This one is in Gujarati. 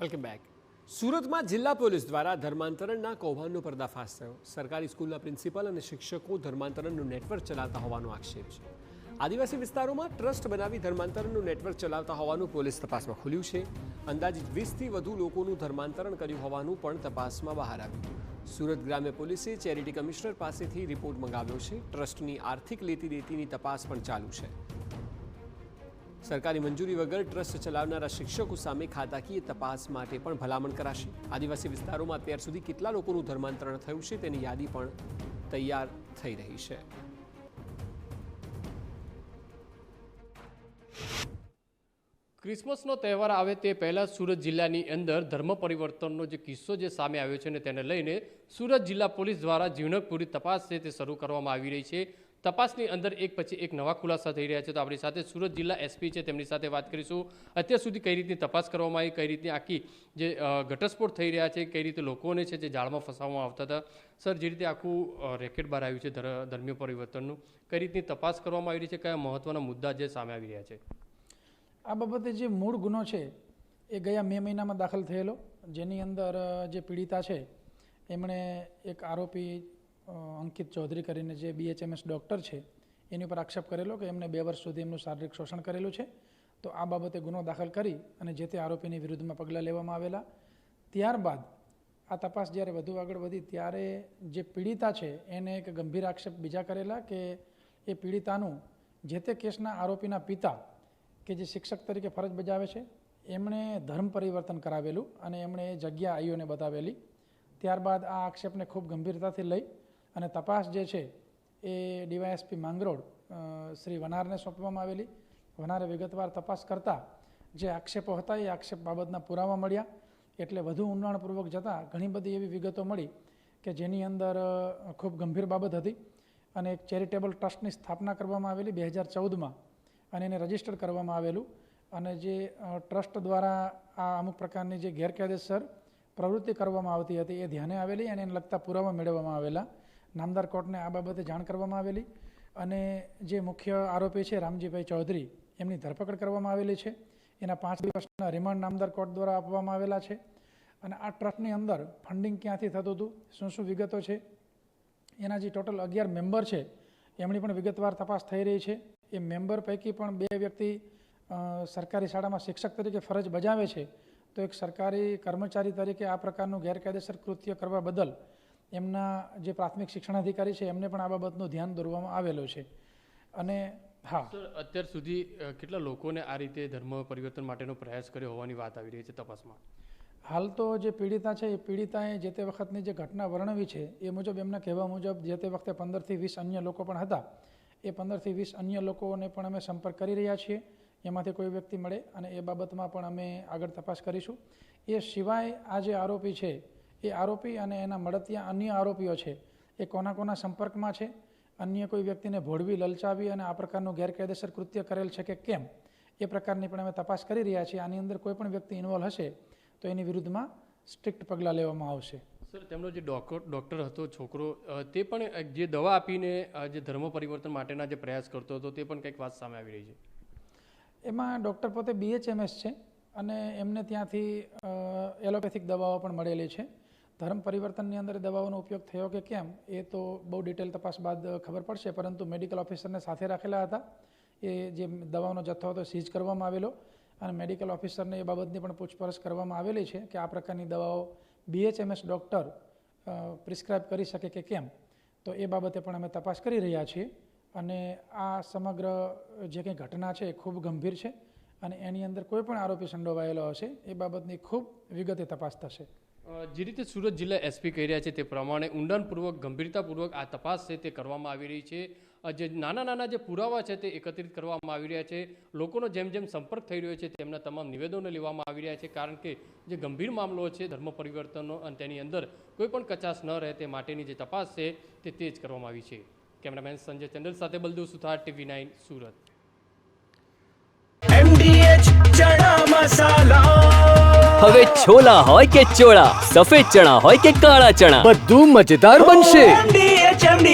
Welcome back. સુરતમાં જિલ્લા પોલીસ દ્વારા ધર્માંતરણના કૌભાંડનો પર્દાફાશ થયો. સરકારી સ્કૂલના પ્રિન્સિપલ અને શિક્ષકો ધર્માંતરણનું નેટવર્ક ચલાવતા હોવાનો આક્ષેપ છે. આદિવાસી વિસ્તારોમાં ટ્રસ્ટ બનાવી ધર્માંતરણનું નેટવર્ક ચલાવતા હોવાનું પોલીસ તપાસમાં ખુલ્યું છે. અંદાજિત 20થી વધુ લોકોનું ધર્માંતરણ કર્યું હોવાનું પણ તપાસમાં બહાર આવ્યું. સુરત ગ્રામ્ય પોલીસે ચેરિટી કમિશનર પાસેથી રિપોર્ટ મંગાવ્યો છે. ટ્રસ્ટની આર્થિક લેતીદેતીની તપાસ પણ ચાલુ છે. સરકારી મંજૂરી વગર ટ્રસ્ટ ચલાવનારા શિક્ષકો સામે ખાતાકીય તપાસ માટે પણ ભલામણ કરાશે. આદિવાસી વિસ્તારોમાં અત્યાર સુધી કેટલા લોકોનું ધર્માંતરણ થયું છે તેની યાદી પણ તૈયાર થઈ રહી છે. ક્રિસમસનો તહેવાર આવે તે પહેલાં સુરત જિલ્લાની અંદર ધર્મ પરિવર્તનનો જે કિસ્સો જે સામે આવ્યો છે ને તેને લઈને સુરત જિલ્લા પોલીસ દ્વારા ઝીણવટપૂરી તપાસ છે તે શરૂ કરવામાં આવી રહી છે. તપાસની અંદર એક પછી એક નવા ખુલાસા થઈ રહ્યા છે. તો આપણી સાથે સુરત જિલ્લા એસપી છે, તેમની સાથે વાત કરીશું. અત્યાર સુધી કઈ રીતની તપાસ કરવામાં આવી, કઈ રીતની આખી જે ઘટસ્ફોટ થઈ રહ્યા છે, કઈ રીતે લોકોને છે જે જાળમાં ફસાવવામાં આવતા હતા. સર, જે રીતે આખું રેકેટ બહાર આવ્યું છે ધર્મીય પરિવર્તનનું, કઈ રીતની તપાસ કરવામાં આવી રહી છે, કયા મહત્વના મુદ્દા જે સામે આવી રહ્યા છે? આ બાબતે જે મૂળ ગુનો છે એ ગયા મે મહિનામાં દાખલ થયેલો, જેની અંદર જે પીડિતા છે એમણે એક આરોપી અંકિત ચૌધરી કરીને જે BHMS ડૉક્ટર છે એની ઉપર આક્ષેપ કરેલો કે એમને 2 વર્ષ સુધી એમનું શારીરિક શોષણ કરેલું છે. તો આ બાબતે ગુનો દાખલ કરી અને જે તે આરોપીની વિરુદ્ધમાં પગલાં લેવામાં આવેલા. ત્યારબાદ આ તપાસ જ્યારે વધુ આગળ વધી ત્યારે જે પીડિતા છે એને એક ગંભીર આક્ષેપ બીજા કરેલા કે એ પીડિતાનું જે તે કેસના આરોપીના પિતા કે જે શિક્ષક તરીકે ફરજ બજાવે છે એમણે ધર્મ પરિવર્તન કરાવેલું અને એમણે એ જગ્યા આઈઓને બતાવેલી. ત્યારબાદ આ આક્ષેપને ખૂબ ગંભીરતાથી લઈ અને તપાસ જે છે એ ડીવાયએસપી માંગરોળ શ્રી વનારને સોંપવામાં આવેલી. વનારે વિગતવાર તપાસ કરતાં જે આક્ષેપો હતા એ આક્ષેપ બાબતના પુરાવા મળ્યા. એટલે વધુ ઊંડાણપૂર્વક જતાં ઘણી બધી એવી વિગતો મળી કે જેની અંદર ખૂબ ગંભીર બાબત હતી. અને એક ચેરિટેબલ ટ્રસ્ટની સ્થાપના કરવામાં આવેલી 2014માં અને એને રજીસ્ટર કરવામાં આવેલું. અને જે ટ્રસ્ટ દ્વારા આ અમુક પ્રકારની જે ગેરકાયદેસર પ્રવૃત્તિ કરવામાં આવતી હતી એ ધ્યાને આવેલી અને એને લગતા પુરાવા મેળવવામાં આવેલા. નામદાર કોર્ટને આ બાબતે જાણ કરવામાં આવેલી અને જે મુખ્ય આરોપી છે રામજીભાઈ ચૌધરી એમની ધરપકડ કરવામાં આવેલી છે. એના 5 દિવસના રિમાન્ડ નામદાર કોર્ટ દ્વારા આપવામાં આવેલા છે. અને આ ટ્રસ્ટની અંદર ફંડિંગ ક્યાંથી થતું હતું, શું વિગતો છે, એના જે ટોટલ 11 મેમ્બર છે એમની પણ વિગતવાર તપાસ થઈ રહી છે. એ મેમ્બર પૈકી પણ 2 વ્યક્તિ સરકારી શાળામાં શિક્ષક તરીકે ફરજ બજાવે છે. તો એક સરકારી કર્મચારી તરીકે આ પ્રકારનું ગેરકાયદેસર કૃત્ય કરવા બદલ એમના જે પ્રાથમિક શિક્ષણાધિકારી છે એમને પણ આ બાબતનું ધ્યાન દોરવામાં આવેલું છે. અને હા સર, અત્યાર સુધી કેટલા લોકોને આ રીતે ધર્મ પરિવર્તન માટેનો પ્રયાસ કર્યો હોવાની વાત આવી રહી છે તપાસમાં? હાલ તો જે પીડિતા છે એ પીડિતાએ જે તે વખતની જે ઘટના વર્ણવી છે એ મુજબ એમના કહેવા મુજબ જે તે વખતે 15થી 20 અન્ય લોકો પણ હતા. એ 15થી 20 અન્ય લોકોને પણ અમે સંપર્ક કરી રહ્યા છીએ. એમાંથી કોઈ વ્યક્તિ મળે અને એ બાબતમાં પણ અમે આગળ તપાસ કરીશું. એ સિવાય આ જે આરોપી છે એ આરોપી અને એના મળતિયા અન્ય આરોપીઓ છે એ કોના સંપર્કમાં છે, અન્ય કોઈ વ્યક્તિને ભોળવી લલચાવી અને આ પ્રકારનું ગેરકાયદેસર કૃત્ય કરેલ છે કે કેમ, એ પ્રકારની પણ અમે તપાસ કરી રહ્યા છીએ. આની અંદર કોઈ પણ વ્યક્તિ ઇન્વોલ્વ હશે તો એની વિરુદ્ધમાં સ્ટ્રિક્ટ પગલાં લેવામાં આવશે. સર, તેમનો જે ડૉક્ટર હતો છોકરો, તે પણ જે દવા આપીને જે ધર્મ પરિવર્તન માટેના જે પ્રયાસ કરતો હતો તે પણ કંઈક વાત સામે આવી રહી છે. એમાં ડૉક્ટર પોતે BHMS છે અને એમને ત્યાંથી એલોપેથિક દવાઓ પણ મળેલી છે. ધર્મ પરિવર્તનની અંદર દવાઓનો ઉપયોગ થયો કે કેમ એ તો બહુ ડિટેલ તપાસ બાદ ખબર પડશે. પરંતુ મેડિકલ ઓફિસરને સાથે રાખેલા હતા. એ જે દવાઓનો જથ્થો હતો સીઝ કરવામાં આવેલો અને મેડિકલ ઓફિસરને એ બાબતની પણ પૂછપરછ કરવામાં આવેલી છે કે આ પ્રકારની દવાઓ BHMS ડૉક્ટર પ્રિસ્ક્રાઇબ કરી શકે કે કેમ. તો એ બાબતે પણ અમે તપાસ કરી રહ્યા છીએ. અને આ સમગ્ર જે કંઈ ઘટના છે એ ખૂબ ગંભીર છે અને એની અંદર કોઈ પણ આરોપી સંડોવાયેલો હશે એ બાબતની ખૂબ વિગતે તપાસ થશે. જે રીતે સુરત જિલ્લા એસપી કહી રહ્યા છે તે પ્રમાણે ઊંડાણપૂર્વક ગંભીરતાપૂર્વક આ તપાસ છે તે કરવામાં આવી રહી છે. જે નાના જે પુરાવા છે તે એકત્રિત કરવામાં આવી રહ્યા છે. લોકોનો જેમ સંપર્ક થઈ રહ્યો છે તેમના તમામ નિવેદનો લેવામાં આવી રહ્યા છે. કારણ કે જે ગંભીર મામલો છે ધર્મ પરિવર્તનનો અને તેની અંદર કોઈ પણ કચાશ ન રહે તે માટેની જે તપાસ છે તે તેજ કરવામાં આવી છે. કેમેરામેન સંજય ચંડલ સાથે બલદેવ સુથાર, TV9 સુરત. MDH ચણા મસાલા. હવે છોલા હોય કે ચોળા, સફેદ ચણા હોય કે કાળા ચણા, બધું મજેદાર બનશે.